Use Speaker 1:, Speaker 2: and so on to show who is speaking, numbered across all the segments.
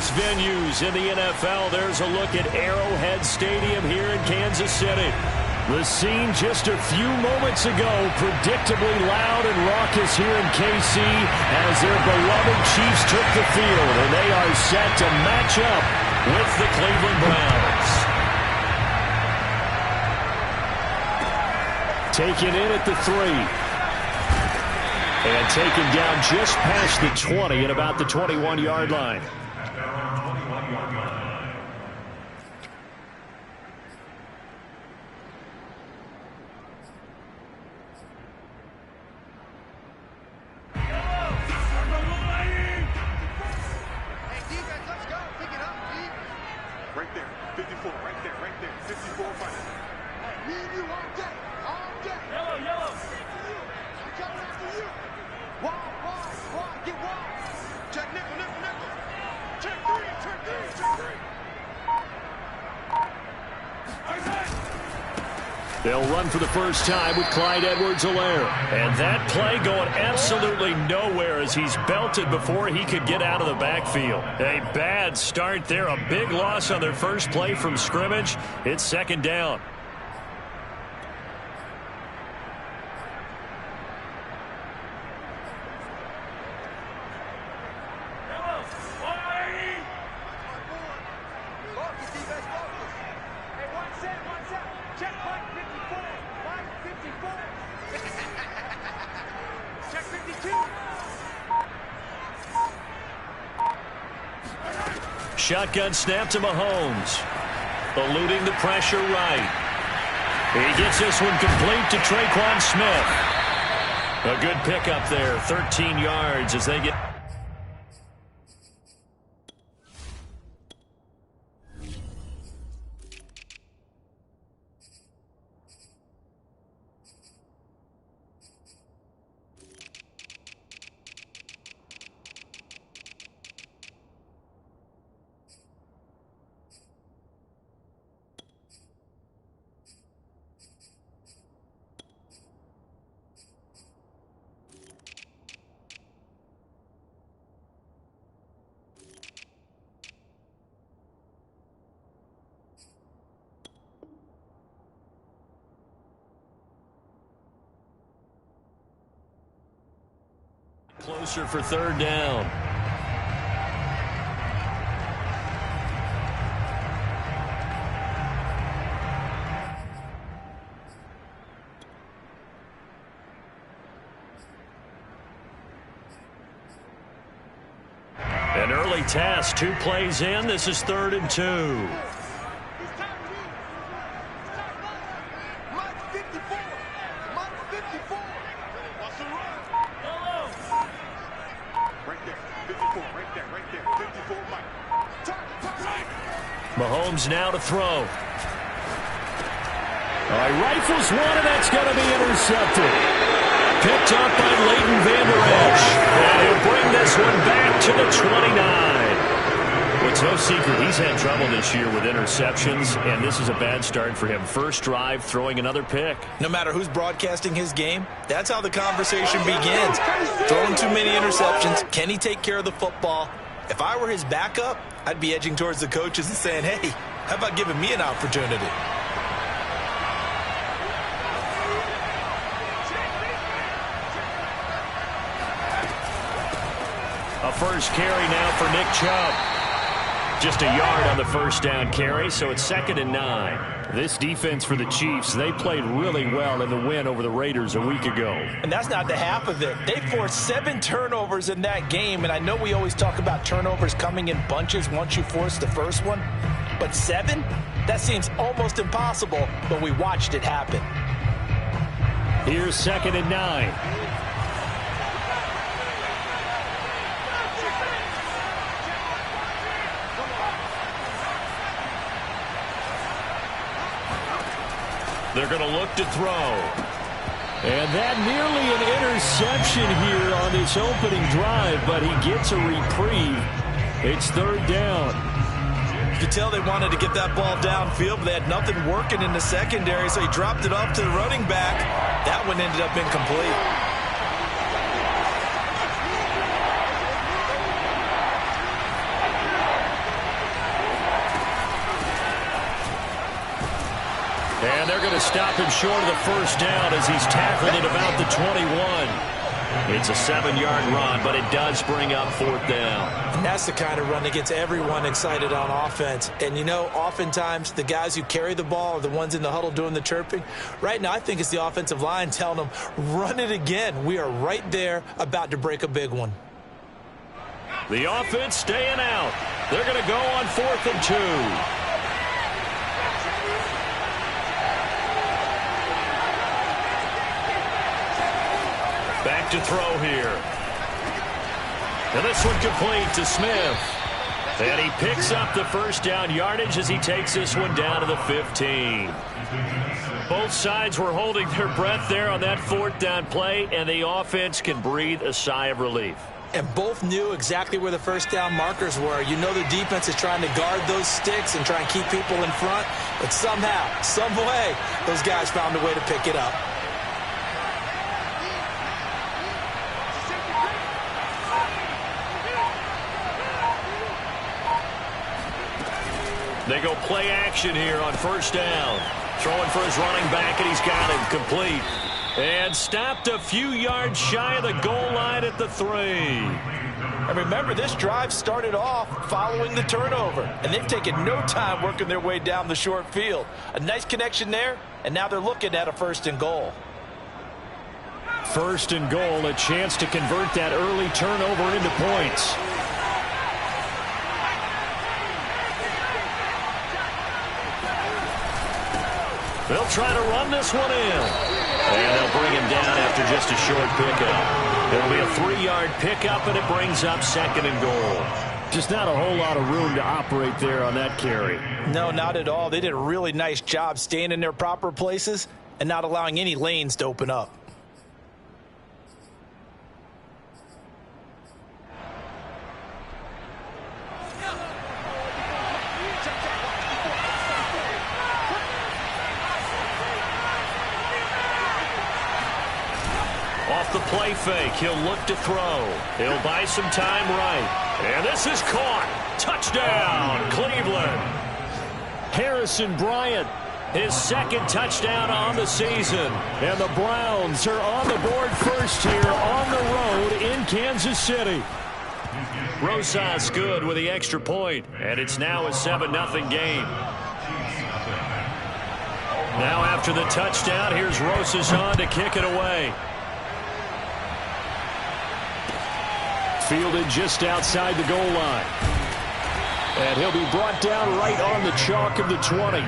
Speaker 1: most venues in the NFL, there's a look at Arrowhead Stadium here in Kansas City. The scene just a few moments ago, predictably loud and raucous here in KC as their beloved Chiefs took the field, and they are set to match up with the Cleveland Browns. Taken in at the 3. And taken down just past the 20 at about the 21-yard line.
Speaker 2: Right there, 54, right there, 54 fight. Me and you all day. Yellow. I'm coming after you. Wide, get wide. Check nickel. Check three.
Speaker 1: They'll run for the first time with Clyde Edwards-Helaire. And that play going absolutely nowhere as he's belted before he could get out of the backfield. A bad start there. A big loss on their first play from scrimmage. It's second down. Shotgun snap to Mahomes. Eluding the pressure right. He gets this one complete to Traquan Smith. A good pickup there. 13 yards as they get... Closer for third down. An early task, 2 plays in. This is 3rd and 2. Mahomes now to throw. Rifles one, and that's going to be intercepted. Picked up by Leighton Vander Esch. And he'll bring this one back to the 29. Well, it's no secret he's had trouble this year with interceptions, and this is a bad start for him. First drive, throwing another pick.
Speaker 3: No matter who's broadcasting his game, that's how the conversation begins. Throwing too many interceptions. Can he take care of the football? If I were his backup, I'd be edging towards the coaches and saying, hey, how about giving me an opportunity?
Speaker 1: A first carry now for Nick Chubb. Just a yard on the first down carry, so it's 2nd and 9. This defense for the Chiefs, they played really well in the win over the Raiders a week ago.
Speaker 3: And that's not the half of it. They forced 7 turnovers in that game, and I know we always talk about turnovers coming in bunches once you force the first one. But 7? That seems almost impossible, but we watched it happen.
Speaker 1: Here's 2nd and 9. They're going to look to throw. And that nearly an interception here on this opening drive, but he gets a reprieve. It's 3rd down.
Speaker 3: You could tell they wanted to get that ball downfield, but they had nothing working in the secondary, so he dropped it off to the running back. That one ended up incomplete.
Speaker 1: they're going to stop him short of the first down as he's tackled at about the 21. It's a 7-yard run, but it does bring up 4th down.
Speaker 3: And that's the kind of run that gets everyone excited on offense. And, you know, oftentimes the guys who carry the ball are the ones in the huddle doing the chirping. Right now, I think it's the offensive line telling them, run it again. We are right there about to break a big one.
Speaker 1: The offense staying out. They're going to go on 4th and 2. Back to throw here. And this one complete to Smith. And he picks up the first down yardage as he takes this one down to the 15. Both sides were holding their breath there on that 4th down play, and the offense can breathe a sigh of relief.
Speaker 3: And both knew exactly where the first down markers were. You know the defense is trying to guard those sticks and try and keep people in front, but somehow, some way, those guys found a way to pick it up.
Speaker 1: They go play action here on first down. Throwing for his running back, and he's got him complete. And stopped a few yards shy of the goal line at the 3.
Speaker 3: And remember, this drive started off following the turnover, and they've taken no time working their way down the short field. A nice connection there, and now they're looking at a 1st and goal.
Speaker 1: 1st and goal, a chance to convert that early turnover into points. They'll try to run this one in. And they'll bring him down after just a short pickup. It'll be a 3-yard pickup, and it brings up 2nd and goal. Just not a whole lot of room to operate there on that carry.
Speaker 3: No, not at all. They did a really nice job staying in their proper places and not allowing any lanes to open up.
Speaker 1: Off the play fake, he'll look to throw. He'll buy some time right. And this is caught. Touchdown, Cleveland. Harrison Bryant, his 2nd touchdown on the season. And the Browns are on the board first here on the road in Kansas City. Rosas good with the extra point, and it's now a 7-0 game. Now after the touchdown, here's Rosas on to kick it away. Fielded just outside the goal line. And he'll be brought down right on the chalk of the 20.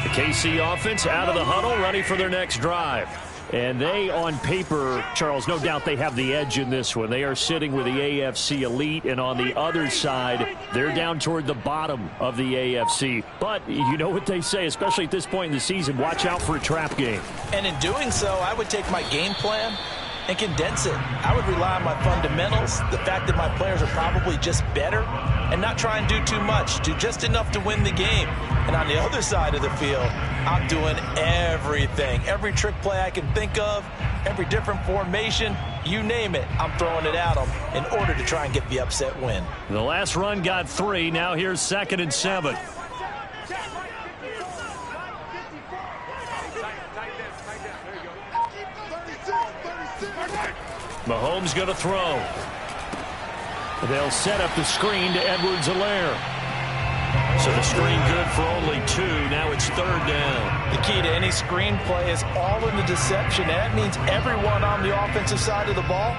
Speaker 1: The KC offense out of the huddle, ready for their next drive. And they, on paper, Charles, no doubt they have the edge in this one. They are sitting with the AFC elite, and on the other side, they're down toward the bottom of the AFC. But you know what they say, especially at this point in the season, watch out for a trap game.
Speaker 3: And in doing so, I would take my game plan and condense it. I would rely on my fundamentals, the fact that my players are probably just better, and not try and do too much, do just enough to win the game. And on the other side of the field, I'm doing everything. Every trick play I can think of, every different formation, you name it, I'm throwing it at them in order to try and get the upset win.
Speaker 1: The last run got 3. Now here's 2nd and 7. Mahomes going to throw. They'll set up the screen to Edwards-Helaire. So the screen good for only 2. Now it's 3rd down.
Speaker 3: The key to any screen play is all in the deception. And that means everyone on the offensive side of the ball.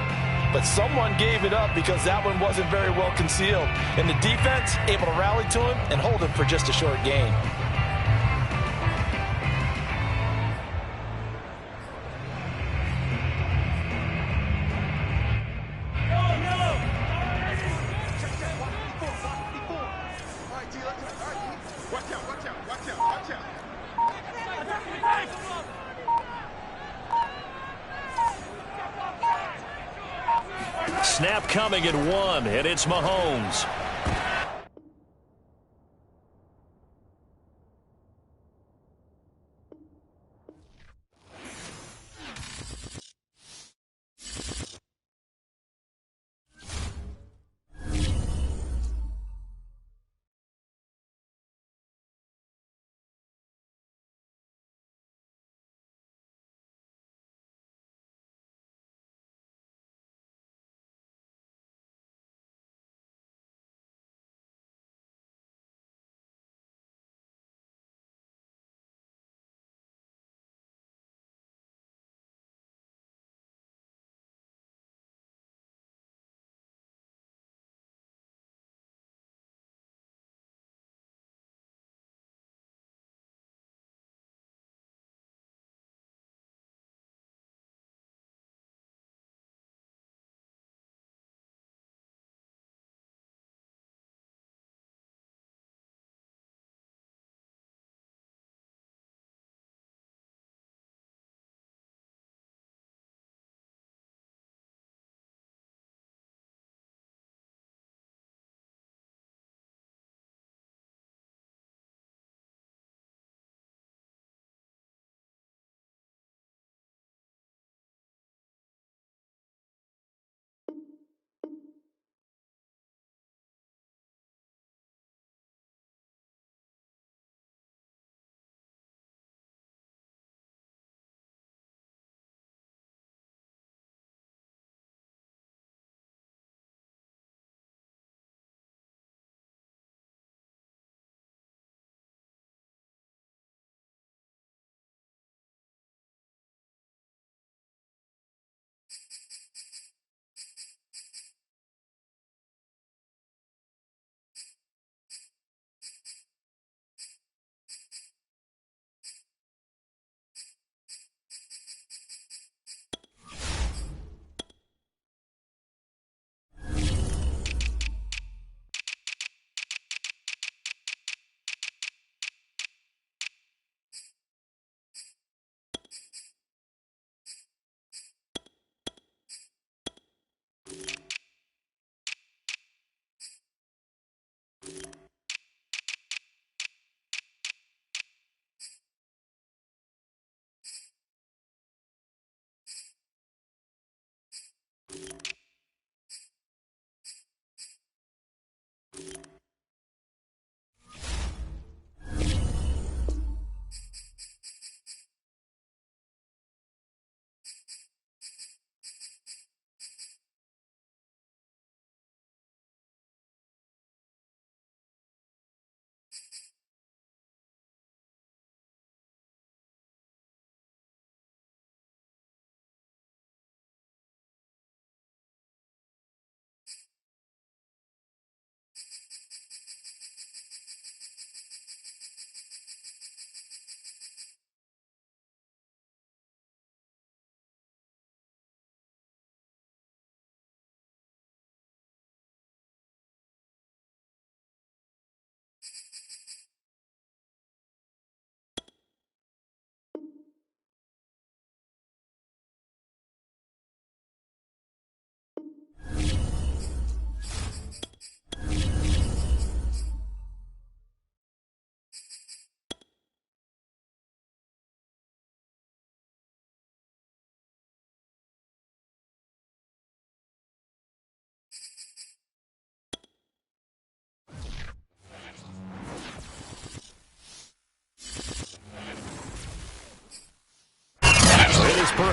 Speaker 3: But someone gave it up because that one wasn't very well concealed. And the defense able to rally to him and hold him for just a short gain.
Speaker 1: Snap coming at 1, and it's Mahomes.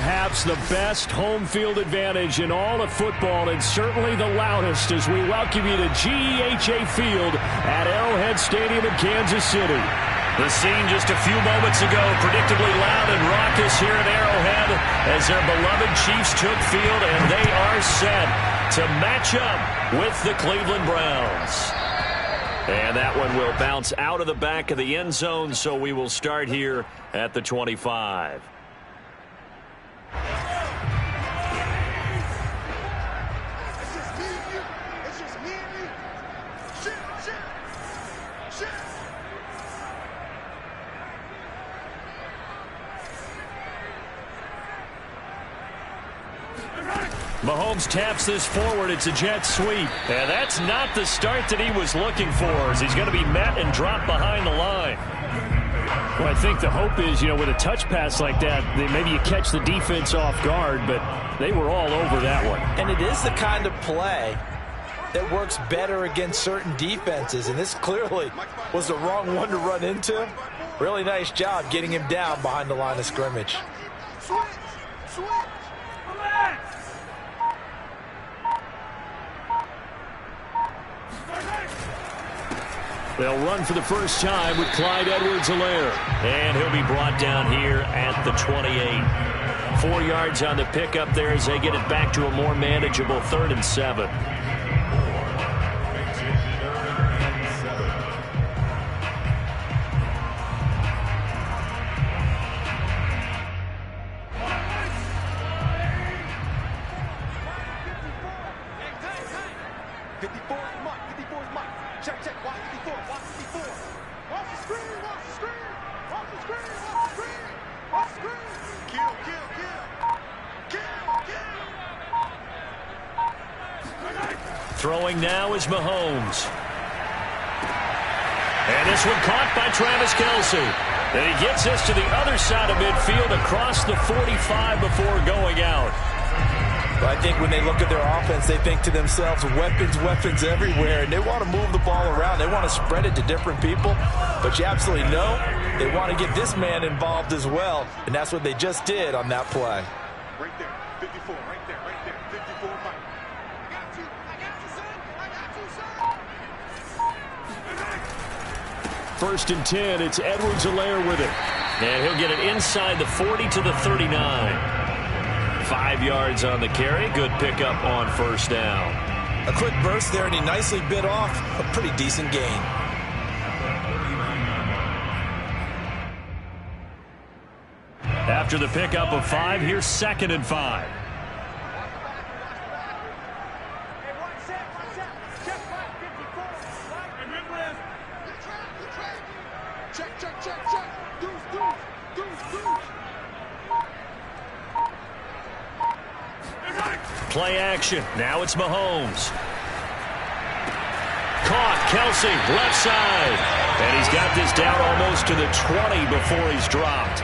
Speaker 1: perhaps the best home field advantage in all of football, and certainly the loudest, as we welcome you to GEHA Field at Arrowhead Stadium in Kansas City. The scene just a few moments ago, predictably loud and raucous here at Arrowhead as their beloved Chiefs took field, and they are set to match up with the Cleveland Browns. And that one will bounce out of the back of the end zone, so we will start here at the 25. Mahomes taps this forward. It's a jet sweep. And that's not the start that he was looking for, as he's going to be met and dropped behind the line. Well, I think the hope is, with a touch pass like that, maybe you catch the defense off guard, but they were all over that one.
Speaker 3: And it is the kind of play that works better against certain defenses, and this clearly was the wrong one to run into. Really nice job getting him down behind the line of scrimmage.
Speaker 1: They'll run for the first time with Clyde Edwards-Helaire. And he'll be brought down here at the 28. 4 yards on the pickup there as they get it back to a more manageable 3rd and 7. Throwing now is Mahomes. And this one caught by Travis Kelce. And he gets this to the other side of midfield across the 45 before going out.
Speaker 3: But I think when they look at their offense, they think to themselves, weapons everywhere, and they want to move the ball around. They want to spread it to different people. But you absolutely know they want to get this man involved as well, and that's what they just did on that play.
Speaker 2: Right there, 54, right there, 54, Mike.
Speaker 1: First and 10, it's Edwards-Helaire with it. And he'll get it inside the 40 to the 39. 5 yards on the carry. Good pickup on first down.
Speaker 3: A quick burst there, and he nicely bit off a pretty decent gain.
Speaker 1: After the pickup of 5, here's 2nd and 5. Play action. Now it's Mahomes. Caught. Kelce, left side. And he's got this down almost to the 20 before he's dropped.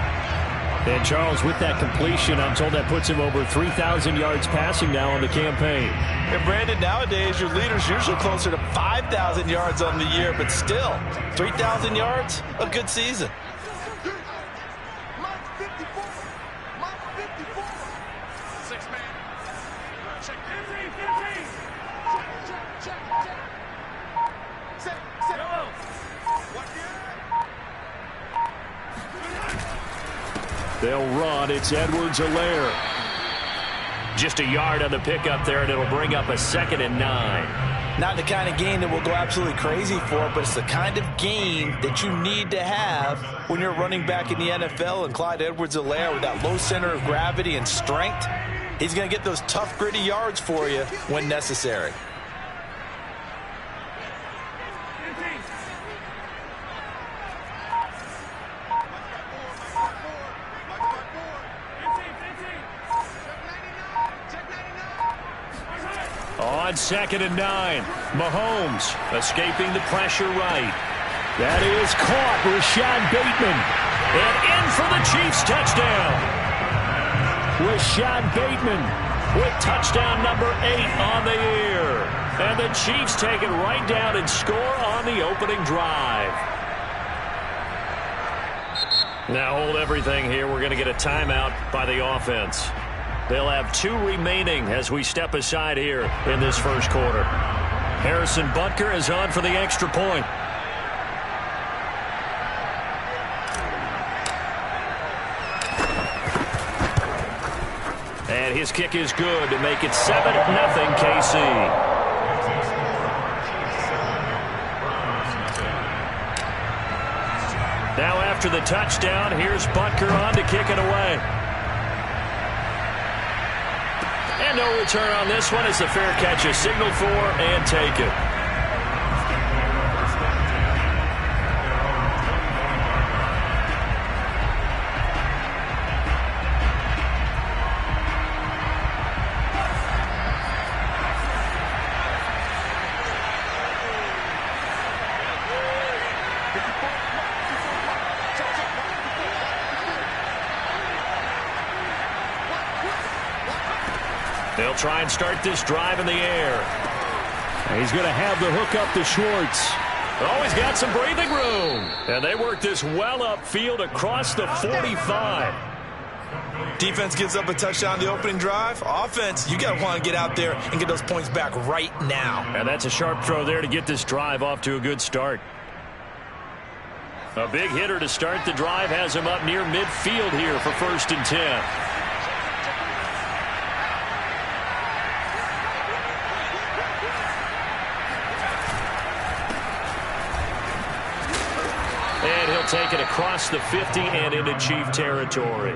Speaker 1: And Charles, with that completion, I'm told that puts him over 3,000 yards passing now on the campaign.
Speaker 3: And Brandon, nowadays your leader's usually closer to 5,000 yards on the year, but still, 3,000 yards, a good season.
Speaker 1: They'll run. It's Edwards-Helaire. Just a yard on the pickup there, and it'll bring up a 2nd and 9.
Speaker 3: Not the kind of game that we'll go absolutely crazy for, but it's the kind of game that you need to have when you're running back in the NFL. And Clyde Edwards-Helaire, with that low center of gravity and strength, he's going to get those tough, gritty yards for you when necessary.
Speaker 1: On 2nd and 9, Mahomes escaping the pressure right. That is caught. Rashad Bateman. And in for the Chiefs touchdown. Rashad Bateman with touchdown number 8 on the year. And the Chiefs take it right down and score on the opening drive. Now hold everything here. We're going to get a timeout by the offense. They'll have 2 remaining as we step aside here in this first quarter. Harrison Butker is on for the extra point. And his kick is good to make it 7-0 KC. Now after the touchdown, here's Butker on to kick it away. And no return on this one. It's a fair catch, a signal for, and take it. They'll try and start this drive in the air.
Speaker 4: He's going to have the hook up to Schwartz.
Speaker 1: Oh, he's got some breathing room. And they work this well upfield across the 45.
Speaker 3: Defense gives up a touchdown the opening drive. Offense, you got to want to get out there and get those points back right now.
Speaker 1: And that's a sharp throw there to get this drive off to a good start. A big hitter to start the drive has him up near midfield here for 1st and 10. Take it across the 50 and into Chief territory.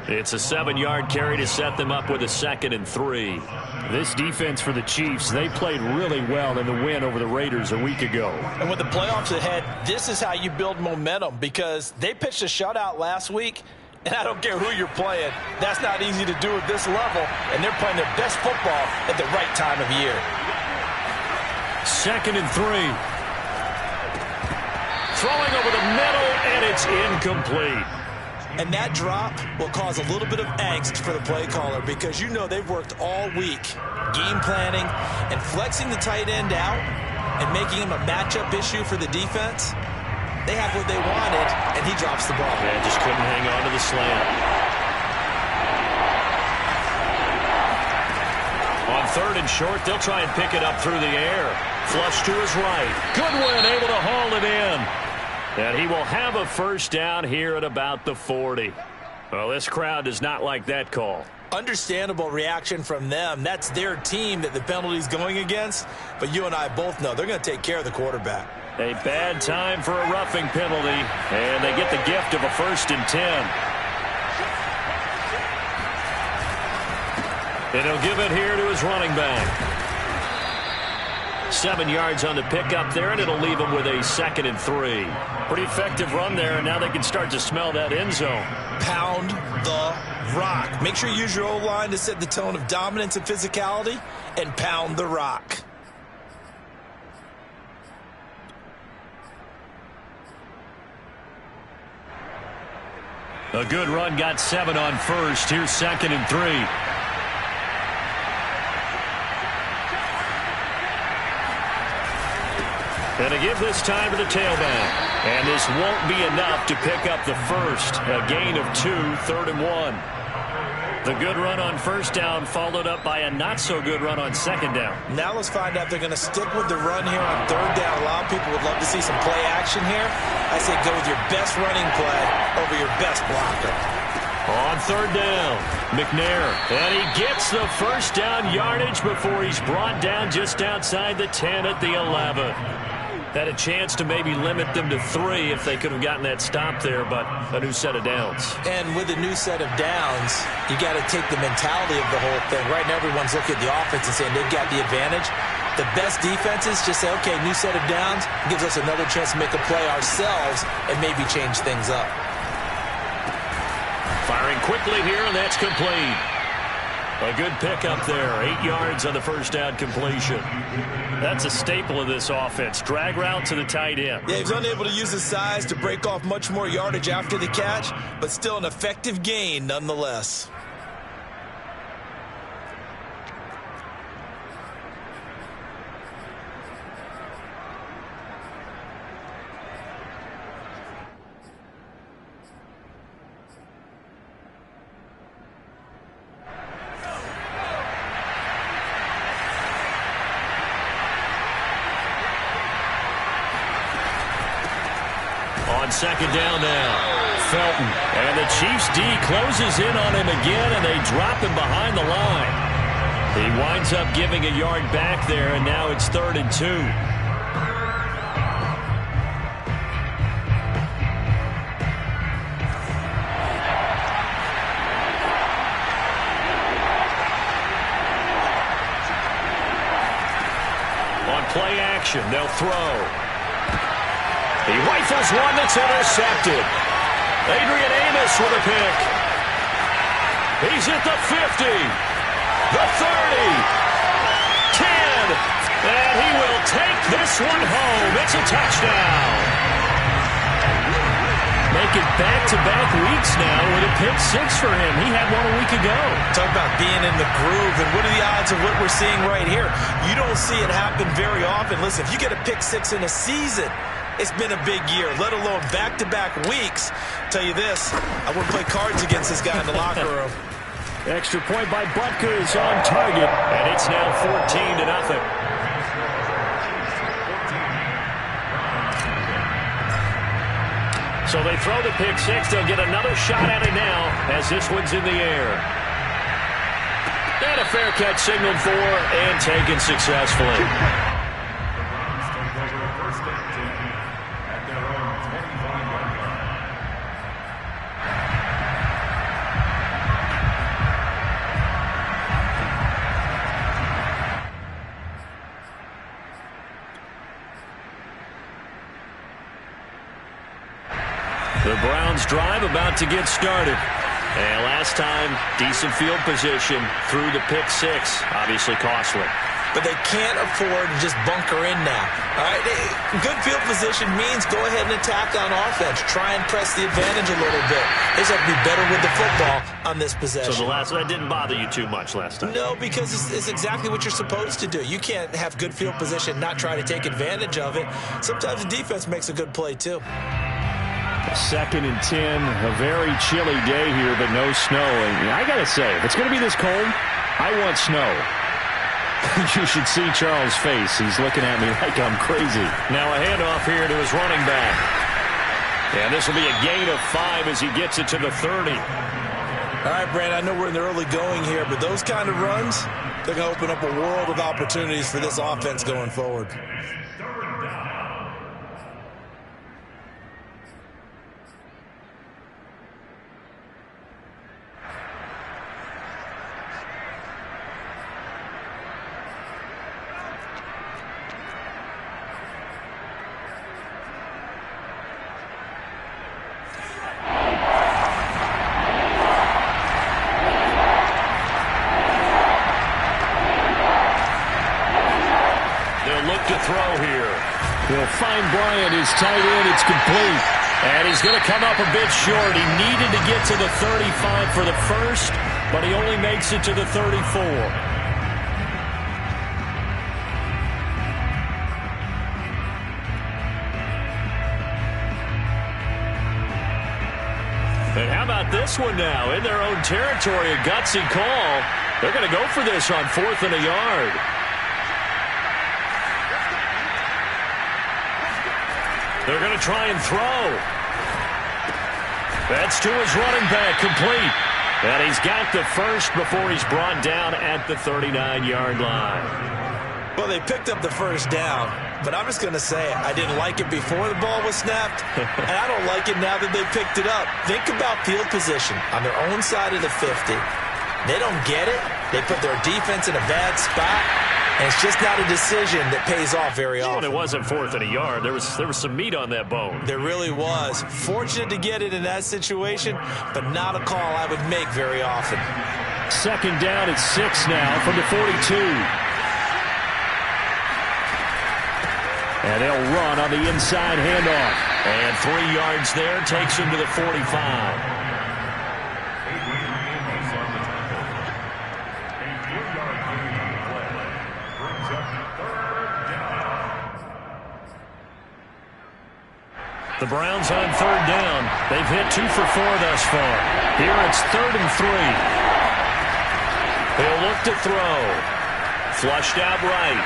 Speaker 1: It's a 7-yard carry to set them up with a 2nd and 3.
Speaker 4: This defense for the Chiefs, they played really well in the win over the Raiders a week ago.
Speaker 3: And with the playoffs ahead, this is how you build momentum, because they pitched a shutout last week, and I don't care who you're playing. That's not easy to do at this level, and they're playing their best football at the right time of year.
Speaker 1: 2nd and 3. Throwing over the middle, and it's incomplete.
Speaker 3: And that drop will cause a little bit of angst for the play caller, because you know they've worked all week game planning and flexing the tight end out and making him a matchup issue for the defense. They have what they wanted, and he drops the ball.
Speaker 1: Yeah, just couldn't hang on to the slant. On 3rd and short, they'll try and pick it up through the air. Flush to his right. Goodwin able to haul it in. And he will have a 1st down here at about the 40. Well, this crowd does not like that call.
Speaker 3: Understandable reaction from them. That's their team that the penalty's going against. But you and I both know they're going to take care of the quarterback.
Speaker 1: A bad time for a roughing penalty. And they get the gift of a 1st and 10. And he'll give it here to his running back. 7 yards on the pickup there, and it'll leave him with a 2nd and 3. Pretty effective run there, and now they can start to smell that end zone.
Speaker 3: Pound the rock. Make sure you use your O-line to set the tone of dominance and physicality, and pound the rock.
Speaker 1: A good run, got 7 on 1st. Here's 2nd and 3. And to give this time to the tailback. And this won't be enough to pick up the 1st. A gain of 2, 3rd and 1. The good run on 1st down followed up by a not-so-good run on 2nd down.
Speaker 3: Now let's find out if they're going to stick with the run here on 3rd down. A lot of people would love to see some play action here. I say go with your best running play over your best blocker.
Speaker 1: On 3rd down, McNair. And he gets the 1st down yardage before he's brought down just outside the 10 at the 11. Had a chance to maybe limit them to 3 if they could have gotten that stop there, but a new set of downs.
Speaker 3: And with a new set of downs, you got to take the mentality of the whole thing. Right now, everyone's looking at the offense and saying they've got the advantage. The best defenses just say, okay, new set of downs, gives us another chance to make a play ourselves and maybe change things up.
Speaker 1: Firing quickly here, and that's complete. A good pickup there. 8 yards on the 1st down completion. That's a staple of this offense. Drag route to the tight end.
Speaker 3: Yeah, he's unable to use his size to break off much more yardage after the catch, but still an effective gain nonetheless.
Speaker 1: second down now. Felton. And the Chiefs D closes in on him again, and they drop him behind the line. He winds up giving a yard back there, and now it's 3rd and 2. On play action, they'll throw. He rifles one that's intercepted. Adrian Amos with a pick. He's at the 50, the 30, 10, and he will take this one home. It's a touchdown. Making back-to-back weeks now with a pick 6 for him. He had one a week ago.
Speaker 3: Talk about being in the groove, and what are the odds of what we're seeing right here? You don't see it happen very often. Listen, if you get a pick 6 in a season, it's been a big year, let alone back-to-back weeks. Tell you this, I wouldn't play cards against this guy in the locker room.
Speaker 1: Extra point by Butker is on target, and it's now 14-0. So they throw the pick 6. They'll get another shot at it now as this one's in the air. And a fair catch signaled for and taken successfully. The Browns drive about to get started. And last time, decent field position through the pick 6. Obviously costly.
Speaker 3: But they can't afford to just bunker in now. All right, good field position means go ahead and attack on offense. Try and press the advantage a little bit. They just have to be better with the football on this possession.
Speaker 1: So that didn't bother you too much last time?
Speaker 3: No, because it's exactly what you're supposed to do. You can't have good field position, not try to take advantage of it. Sometimes the defense makes a good play, too.
Speaker 1: 2nd and 10, a very chilly day here, but no snow. And I got to say, if it's going to be this cold, I want snow. You should see Charles' face. He's looking at me like I'm crazy. Now a handoff here to his running back. And this will be a gain of 5 as he gets it to the 30.
Speaker 3: All right, Brand, I know we're in the early going here, but those kind of runs, they're going to open up a world of opportunities for this offense going forward.
Speaker 1: To throw here. He'll find Bryant, his tight end. It's complete. And he's going to come up a bit short. He needed to get to the 35 for the first, but he only makes it to the 34. And how about this one now? In their own territory, a gutsy call. They're going to go for this on 4th and a yard. They're going to try and throw. That's to his running back, complete. And he's got the first before he's brought down at the 39-yard line.
Speaker 3: Well, they picked up the first down, but I'm just going to say I didn't like it before the ball was snapped, and I don't like it now that they picked it up. Think about field position on their own side of the 50. They don't get it. They put their defense in a bad spot. And it's just not a decision that pays off very often.
Speaker 1: Well, it wasn't 4th and a yard. There was some meat on that bone.
Speaker 3: There really was. Fortunate to get it in that situation, but not a call I would make very often.
Speaker 1: 2nd down at 6 now from the 42. And they'll run on the inside handoff. And 3 yards there takes him to the 45. The Browns on 3rd down. They've hit 2 for 4 thus far. Here it's 3rd and 3. They'll look to throw. Flushed out right.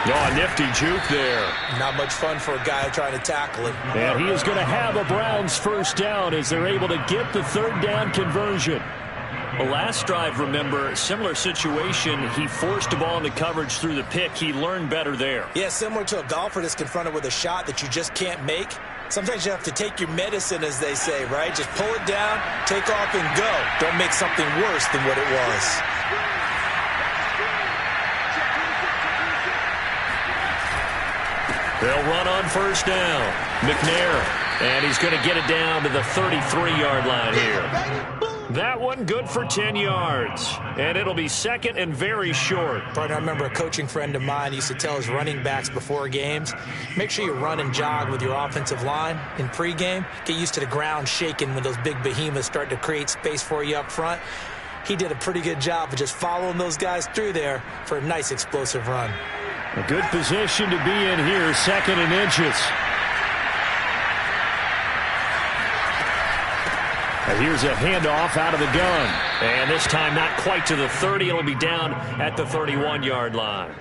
Speaker 1: Oh, a nifty juke there.
Speaker 3: Not much fun for a guy trying to tackle it.
Speaker 1: And he is going to have a Browns first down as they're able to get the third down conversion. Well, last drive, remember, similar situation. He forced the ball into coverage through the pick. He learned better there.
Speaker 3: Yeah, similar to a golfer that's confronted with a shot that you just can't make. Sometimes you have to take your medicine, as they say, right? Just pull it down, take off, and go. Don't make something worse than what it was.
Speaker 1: They'll run on first down. McNair, and he's going to get it down to the 33-yard line here. That one good for 10 yards, and it'll be second and very short.
Speaker 3: Partner, I remember a coaching friend of mine used to tell his running backs before games, make sure you run and jog with your offensive line in pregame. Get used to the ground shaking when those big behemoths start to create space for you up front. He did a pretty good job of just following those guys through there for a nice explosive run.
Speaker 1: A good position to be in here, second and inches. And here's a handoff out of the gun. And this time not quite to the 30. It'll be down at the 31-yard line.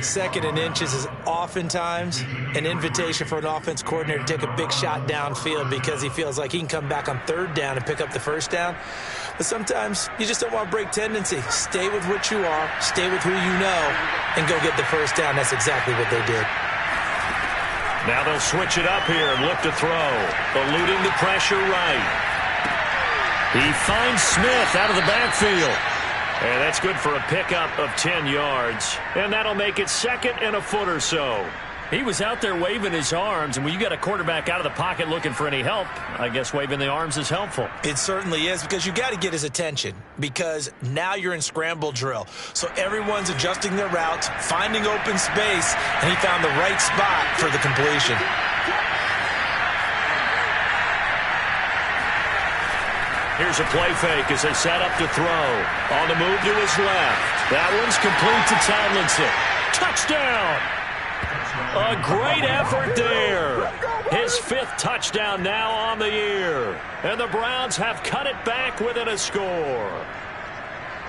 Speaker 3: Second and inches is oftentimes an invitation for an offense coordinator to take a big shot downfield because he feels like he can come back on third down and pick up the first down. But sometimes you just don't want to break tendency. Stay with what you are, stay with who you know, and go get the first down. That's exactly what they did.
Speaker 1: Now they'll switch it up here and look to throw. Eluding the pressure right. He finds Smith out of the backfield. And that's good for a pickup of 10 yards. And that'll make it second and a foot or so. He was out there waving his arms, and when you got a quarterback out of the pocket looking for any help, I guess waving the arms is helpful.
Speaker 3: It certainly is, because you got to get his attention, because now you're in scramble drill. So everyone's adjusting their routes, finding open space, and he found the right spot for the completion.
Speaker 1: Here's a play fake as they set up to throw. On the move to his left. That one's complete to Tomlinson. Touchdown! A great effort there. His fifth touchdown now on the year. And the Browns have cut it back within a score.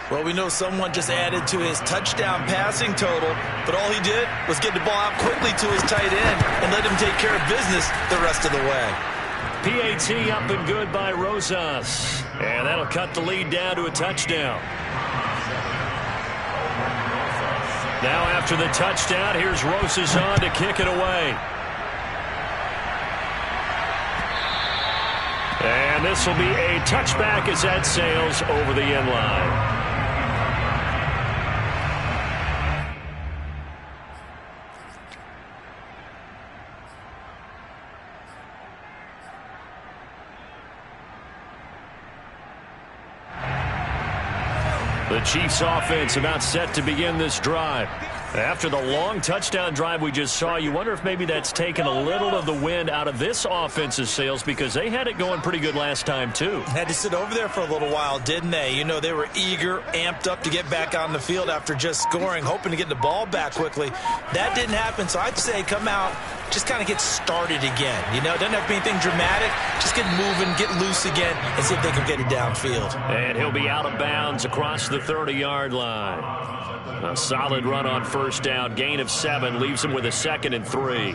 Speaker 3: Well, we know someone just added to his touchdown passing total, but all he did was get the ball out quickly to his tight end and let him take care of business the rest of the way.
Speaker 1: PAT up and good by Rosas. And that'll cut the lead down to a touchdown. Now after the touchdown, here's Rosas on to kick it away. And this will be a touchback as that sails over the end line. The Chiefs offense about set to begin this drive. After the long touchdown drive we just saw, you wonder if maybe that's taken a little of the wind out of this offense's sails, because they had it going pretty good last time too.
Speaker 3: Had to sit over there for a little while, didn't they? You know, they were eager, amped up to get back on the field after just scoring, hoping to get the ball back quickly. That didn't happen, so I'd say come out, just kind of get started again. You know, doesn't have to be anything dramatic. Just get moving, get loose again, and see if they can get it downfield.
Speaker 1: And he'll be out of bounds across the 30-yard line. A solid run on first down. Gain of 7 leaves him with a 2nd and 3.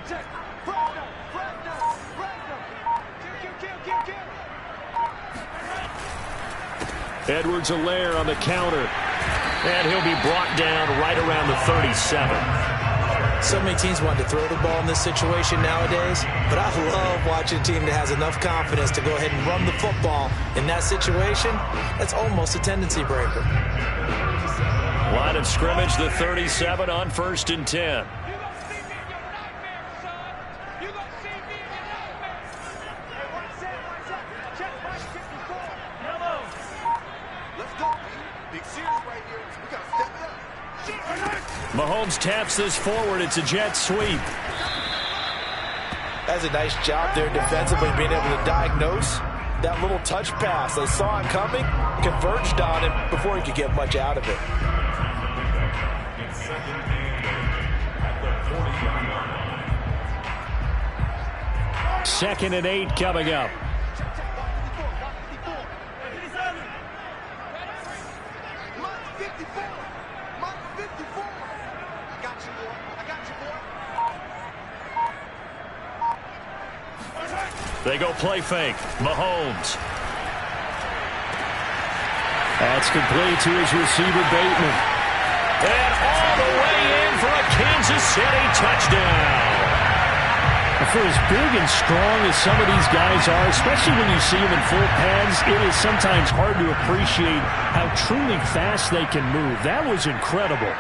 Speaker 2: Check.
Speaker 1: Edwards-Helaire on the counter. And he'll be brought down right around the 37.
Speaker 3: So many teams want to throw the ball in this situation nowadays, but I love watching a team that has enough confidence to go ahead and run the football in that situation. That's almost a tendency breaker.
Speaker 1: Line of scrimmage, the 37 on 1st and 10. Mahomes taps this forward. It's a jet sweep.
Speaker 3: That's a nice job there defensively, being able to diagnose that little touch pass. They saw it coming, converged on it before he could get much out of it.
Speaker 1: 2nd and 8 coming up. They go play fake. Mahomes. That's complete to his receiver, Bateman. And all the way in for a Kansas City touchdown.
Speaker 4: For as big and strong as some of these guys are, especially when you see them in full pads, it is sometimes hard to appreciate how truly fast they can move. That was incredible.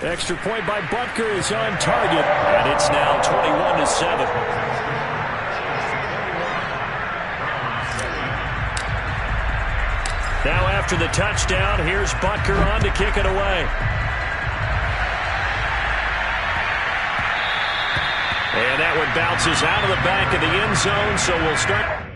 Speaker 1: Extra point by Butker is on target, and it's now 21-7. Now after the touchdown, here's Butker on to kick it away. And that one bounces out of the back of the end zone, so we'll start.